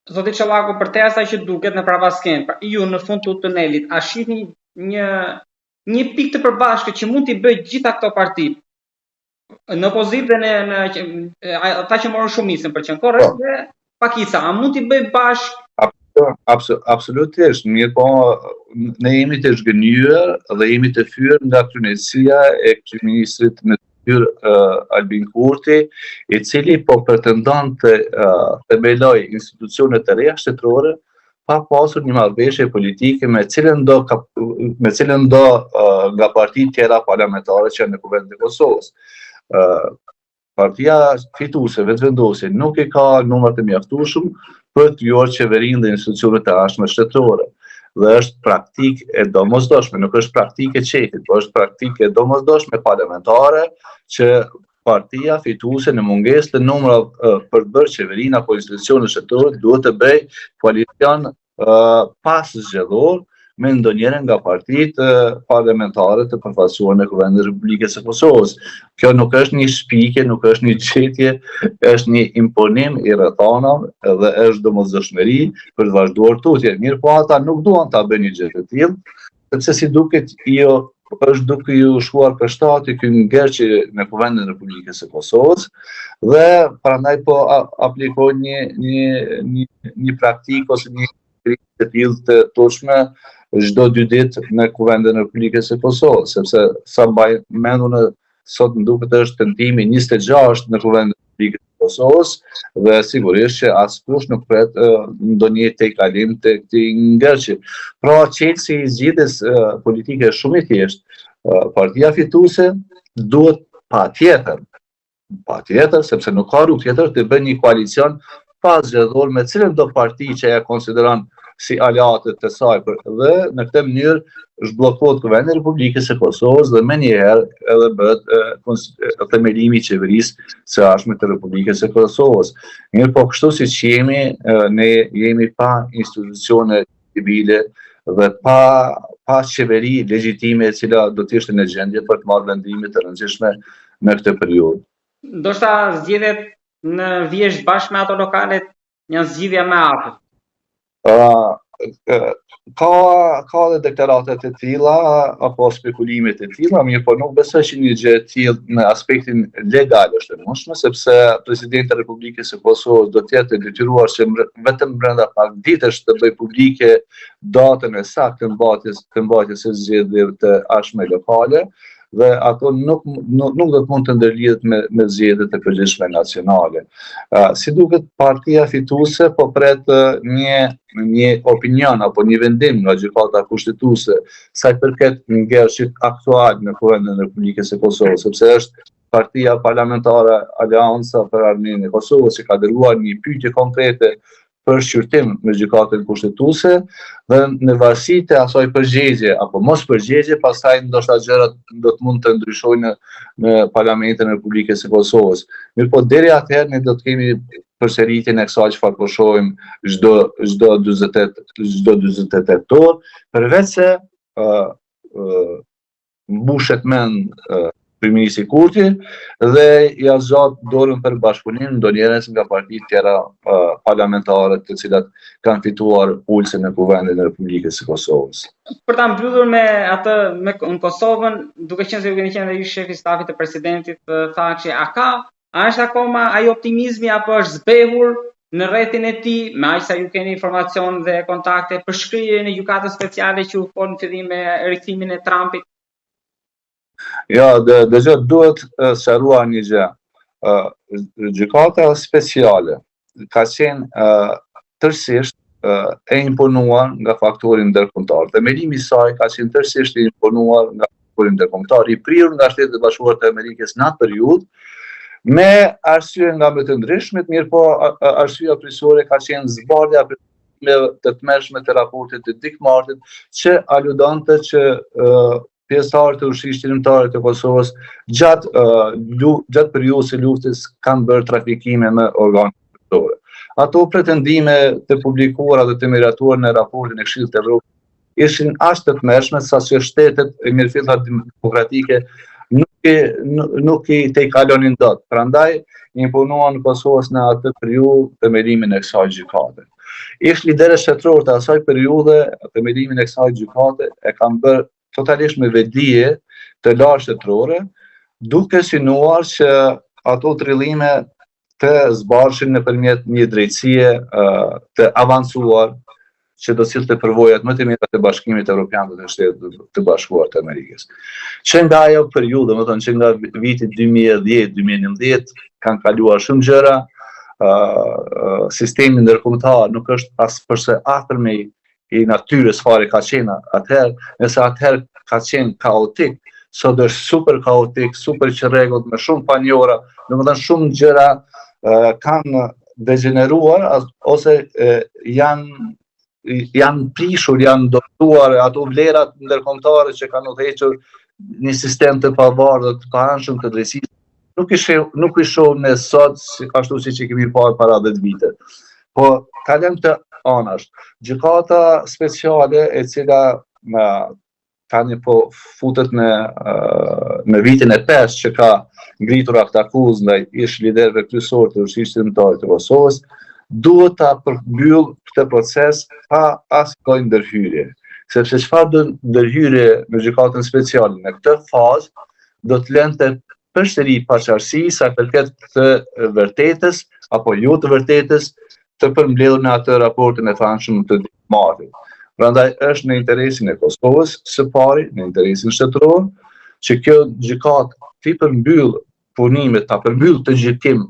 Zoti Çollaku, për te asaj që duket në prapaskenë, pra ju në fund të tunelit, a shihni një pikë të përbashkët që mund t'i bëjë gjitha këto parti në opozitë dhe në ata që morën shumicën për qenë korrekt dhe pakica, a mund t'i bëjë bashkë? Absolutisht, mirë po, ne jemi të zhgënjur dhe jemi të fyer nga kryenësia e kryeministrit në Albin Kurti, i cili po pretendon të themeloj institucione të reja shtetërore pa pasur një marrëveshje politike me cilën do nga partitë tjera parlamentare që janë në Kuvendin e Kosovës. Partia fituese vetvendosje nuk e ka numër të mjaftueshëm për të krijuar qeverinë dhe institucionet e jashtme shtetërore. Dhe është praktik e domosdoshme, nuk është praktik e qetit, po është praktik e domosdoshme parlamentare që partia fituese në mungesë të numrave për të bërë qeverinë apo institucione shtetërore duhet të bëjë koalicion pas zgjedhor me ndonjëherë nga partitë parlamentare të përfaqësuara në Kuvendin e Republikës së Kosovës. Kjo nuk është një shpikje, nuk është një qetje, është një imponim i rrethanave dhe është domosdoshmëri për të vazhduar tutje. Mirë po ata nuk duan ta bëjnë një gjë të tillë, sepse si duket është duke ju shkuar për shtati ky ngjerçi në Kuvendin e Republikës së Kosovës dhe prandaj po aplikojnë një praktikë ose një të tillë të turshme çdo 2 ditë në Kuvendin e Republikës së Kosovës, sepse sa mbaj mendur sot më duket është tentimi 26 në Kuvendin e Republikës së Kosovës dhe sigurisht që askush nuk pret ndonjë tejkalim të këtij ngjerçi. Pra çelësi i zgjidhjes politike është shumë i thjeshtë. Partia fituese duhet patjetër, sepse nuk ka rrugë tjetër të bëjë një koalicion pas zgjedhor me cilën do parti që ja konsideron si aleatët të saj dhe në këtë mënyrë zhbllokohet Kuvendi i Republikës së Kosovës dhe menjëherë edhe bëhet themelimi i qeverisë së jashtme të Republikës së Kosovës. Mirë po kështu siç jemi, ne jemi pa institucione civile dhe pa qeveri legjitime e cila do të ishte në gjendje për të marrë vendime të rëndësishme në këtë periudhë. Ndoshta zgjedhjet në Vjeshtë bashkë me ato lokalet janë zgjidhja më e afërt. Ka dhe deklaratet e tilla apo spekulime të tilla, mirë po nuk besoj që një gjë e tillë në aspektin legal është e mundshme, sepse presidenti i Republikës së Kosovës do të jetë detyruar që vetëm brenda pak ditësh të bëjë publike datën e saktë të mbajtjes së zgjedhjeve të jashtme lokale dhe ato nuk do të mund të ndërlidhet me zgjedhjet e përgjithshme nacionale. Si duket partia fituese po pret një opinion apo një vendim nga gjykata kushtetuese sa i përket ngjershit aktual në Kuvendin e Republikës së Kosovës, sepse është partia parlamentare Aleanca për Armiqnin e Kosovës që ka dërguar një pyetje konkrete për shqyrtim në gjykatën kushtetuese dhe në varësi të asaj përgjigje apo mos përgjigje, pastaj ndoshta gjërat do të mund të ndryshojnë në Parlamentin e Republikës së Kosovës. Mirë po deri atëherë ne do të kemi përsëritjen e kësaj çfarë po shohim çdo 48 orë, përveç se mbushet mend kryeministri Kurti dhe ja zgjat dorën për bashkëpunim ndonjëherë nga partitë tjera parlamentare të cilat kanë fituar ulse në Kuvendin e Republikës së Kosovës. Për ta mbyllur me atë në Kosovën, duke qenë se ju keni qenë dhe ju shefi i stafit të presidentit, thakë që a është akoma ai optimizmi apo është zbehur në rrethin e tij, me aq sa ju keni informacion dhe kontakte për shkrirjen e gjykatës speciale që u fol në fillim me rikthimin e Trumpit? Ja, duhet sqaruar një gjë. Gjykata speciale ka qenë tërësisht e imponuar nga faktori ndërkombëtar. Themelimi i saj ka qenë tërësisht i imponuar nga faktori ndërkombëtar, i prirur nga Shtetet e Bashkuara të Amerikës në atë periudhë, me arsye nga më të ndryshmet, mirë po arsyeja kryesore ka qenë zbardhja të tmerrshme të raportit të Dick Martit që aludonte që pjesëtarët e ushtrisë qendrore të Kosovës gjatë periudhës së luftës kanë bërë trafikime me organe shtetërore. Ato pretendime të publikuara dhe të miratuara në raportin e Këshillit të Evropës ishin aq të tmerrshme saqë shtetet e mirëfillat demokratike nuk i tejkalonin dot. Prandaj imponuan Kosovës në atë periudhë themelimin e kësaj gjykate. Ish liderë shtetëror të asaj periudhe, themelimin e kësaj gjykate e kanë bërë totalisht me vetdije të lartë shtetërore, duke synuar që ato trillime të zbarshin nëpërmjet një drejtësie të avancuar që do sillte përvojat më të mira të Bashkimit Evropian dhe të Shtetit të Bashkuar të Amerikës. Që nga ajo periudhë, do të thonë që nga viti 2010-2011 kanë kaluar shumë gjëra, sistemi ndërkombëtar nuk është as përse afërme i natyrës fare ka qenë atëherë, nëse atëherë ka qenë kaotik, sot është super kaotik, super që rregullt me shumë panjora, domethënë shumë gjëra kanë degeneruar ose janë prishur, janë dorëtuar ato vlerat ndërkombëtare që kanë udhëhequr një sistem të pavarur dhe të paanshëm të drejtësisë. Nuk i shohim ne sot ashtu siç e kemi parë para 10 vite. Po kalojmë të anash. Gjykata speciale e cila tani po futet në vitin e 5 që ka ngritur akt akuzë ndaj ish liderëve kryesor të Ushtrisë Shqiptare të Kosovës, duhet ta përmbyll këtë proces pa asnjë ndërhyrje. Sepse çfarë do ndërhyrje në gjykatën speciale në këtë fazë do të lënte përsëri paqartësi sa përket të vërtetës apo jo të vërtetës të përmbledhur në atë raportin e famshëm të marrë. Prandaj është në interesin e Kosovës së pari, në interesin shtetëror, që kjo gjykatë të përmbyll punimet, ta përmbyll të gjykim